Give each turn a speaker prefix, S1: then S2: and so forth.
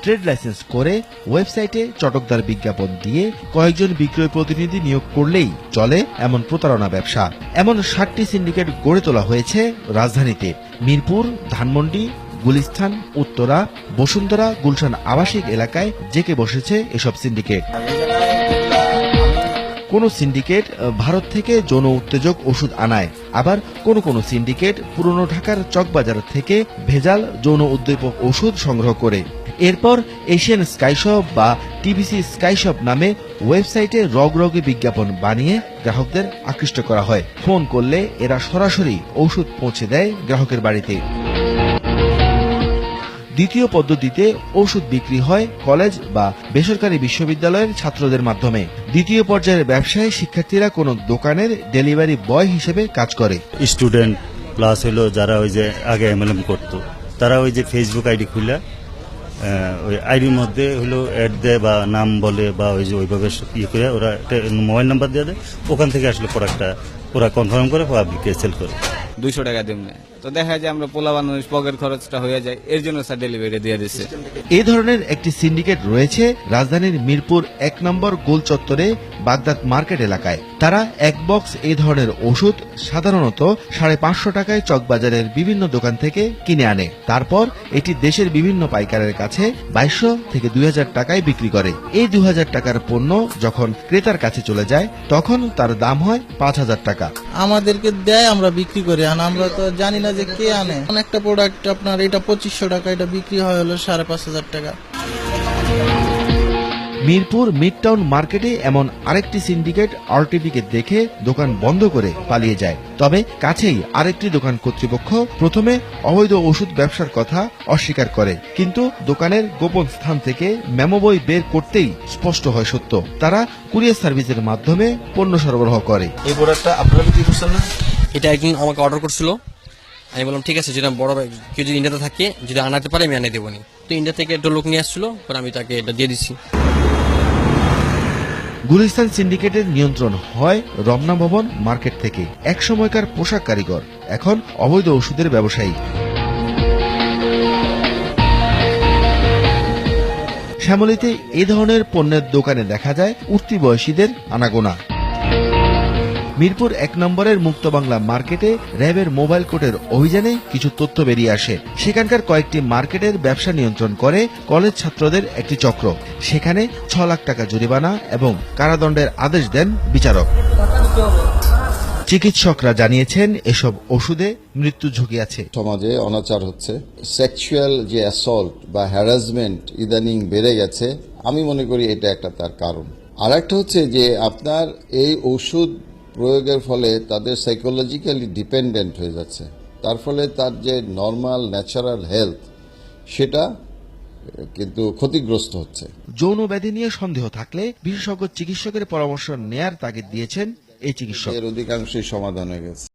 S1: Trade licence করে ওয়েবসাইটে চটকদার বিজ্ঞাপন দিয়ে কয়েকজন বিক্রয় প্রতিনিধি নিয়োগ করলেই চলে এমন প্রতারণা ব্যবসা। এমন 60টি সিন্ডিকেট গড়ে তোলা হয়েছে রাজধানীতে। মিরপুর, ধানমন্ডি, গুলিস্তান, উত্তরা, বসুন্ধরা, গুলশান আবাসিক এলাকায় জেঁকে বসেছে এসব সিন্ডিকেট। কোন সিন্ডিকেট ভারত থেকে যৌন উত্তেজক ওষুধ আনায়, আবার কোন সিন্ডিকেট পুরনো ঢাকার চকবাজার থেকে ভেজাল যৌন উদ্দীপক ওষুধ সংগ্রহ করে এরপর এশিয়ান স্কাইশপ বা টিবিসি স্কাইশপ নামে ওয়েবসাইটে রগরগে বিজ্ঞাপন বানিয়ে গ্রাহকদের আকৃষ্ট করা হয়। ফোন করলে এরা সরাসরি ওষুধ পৌঁছে দেয় গ্রাহকের বাড়িতে। দ্বিতীয় পদ্ধতিতে ওষুধ বিক্রি হয় কলেজ বা বেসরকারি বিশ্ববিদ্যালয়ের ছাত্রদের মাধ্যমে। দ্বিতীয় পর্যায়ের ব্যবসায় শিক্ষার্থীরা কোনো দোকানের ডেলিভারি বয় হিসেবে কাজ করে।
S2: স্টুডেন্ট প্লাস হলো যারা ওই যে আগে এমএলএম করতো, তারা ওই যে ফেসবুক আইডি খুলে ওই আইডির মধ্যে হলো অ্যাড দেয় বা নাম বলে বা ওই যে ওইভাবে ইয়ে করে ওরা একটা মোবাইল নাম্বার দিয়ে দেয়, ওখান থেকে আসলে প্রোডাক্টটা ওরা কনফার্ম করে পাবলিককে সেল করে।
S3: 200 টাকা দিন না, তো দেখা যায় আমরা পোলা বানানোর পকেট খরচটা হয়ে যায়, এর জন্য স্যার ডেলিভারি দিয়ে দিচ্ছে।
S1: এই ধরনের একটি সিন্ডিকেট রয়েছে রাজধানীর মিরপুর 1 নম্বর গোল চত্বরে বাগদাদ মার্কেট এলাকায়। তারা এক বক্স এই ধরনের ওষুধ সাধারণত 550 টাকায় চকবাজারের বিভিন্ন দোকান থেকে কিনে আনে। তারপর এটি দেশের বিভিন্ন পাইকারের কাছে 2200 থেকে 2000 টাকায় বিক্রি করে। এই 2000 টাকার পণ্য যখন ক্রেতার কাছে চলে যায় তখন তার দাম হয় 5000 টাকা।
S4: আমাদেরকে দেয়, আমরা বিক্রি করি, আর আমরা তো জানি না যে কে আনে। একটা প্রোডাক্ট আপনার এটা 2500 টাকা, এটা বিক্রি হয় হলো 5500 টাকা।
S1: মিরপুর মিডটাউন মার্কেটে এমন আরেকটি সিন্ডিকেট আরটিভিকে দেখে দোকান বন্ধ করে পালিয়ে যায়। তবে কাছেই আরেকটি দোকান কর্তৃপক্ষ প্রথমে অবৈধ ওষুধ ব্যবসার কথা অস্বীকার করে, কিন্তু দোকানের গোপন স্থান থেকে মেমো বই বের করতেই স্পষ্ট হয় সত্য। তারা কুরিয়ার সার্ভিসের মাধ্যমে পণ্য সরবরাহ করে।
S5: এই প্রোডাক্টটা আপনারা বিক্রি করছেন না?
S6: এটা একদিন আমাকে অর্ডার করছিল, আমি বললাম ঠিক আছে, যেটা বড় কেউ যদি ইন্ডিয়াতে থাকে যদি আনাতে পারে আমি আনিয়ে দেবনি। তো ইন্ডিয়া থেকে একটা লোক নিয়ে আসছিল, পরে আমি তাকে এটা দিয়ে দিচ্ছি।
S1: গুলিস্তান সিন্ডিকেটের নিয়ন্ত্রণ হয় রমনা ভবন মার্কেট থেকে। এক সময়কার পোশাক কারিগর, এখন অবৈধ ওষুধের ব্যবসায়ী। শ্যামলীতে এ ধরনের পণ্যের দোকানে দেখা যায় উঠতি বয়সীদের আনাগোনা। মিরপুর 1 নম্বরের মুক্ত বাংলা মার্কেটে র্যাবের মোবাইল কোর্টের অভিযানে কিছু তথ্য বেরিয়ে আসে। সেখানকার কয়েকটি মার্কেটের ব্যবসা নিয়ন্ত্রণ করে কলেজ ছাত্রদের একটি চক্র। সেখানে 6 লাখ টাকা জরিমানা এবং কারাদণ্ডের আদেশ দেন বিচারক। চিকিৎসকরা জানিয়েছেন এসব ওষুধে মৃত্যু ঝুঁকি আছে।
S7: সমাজে অনাচার হচ্ছে, সেক্সুয়াল যে অ্যাসল্ট বা হ্যারাসমেন্ট ইদানিং বেড়ে গেছে, আমি মনে করি এটা একটা তার কারণ। আর একটা হচ্ছে যে আপনার এই ওষুধ প্রয়োগের ফলে তাদের সাইকোলজিক্যালি ডিপেন্ডেন্ট হয়ে যাচ্ছে, তার ফলে তার যে নর্মাল ন্যাচারাল হেলথ সেটা কিন্তু ক্ষতিগ্রস্ত হচ্ছে।
S1: যৌন ব্যাধি নিয়ে সন্দেহ থাকলে বিশেষজ্ঞ চিকিৎসকের পরামর্শ নেয়ার তাগিদ দিয়েছেন এই চিকিৎসক।
S7: এর অধিকাংশই সমাধান হয়ে গেছে।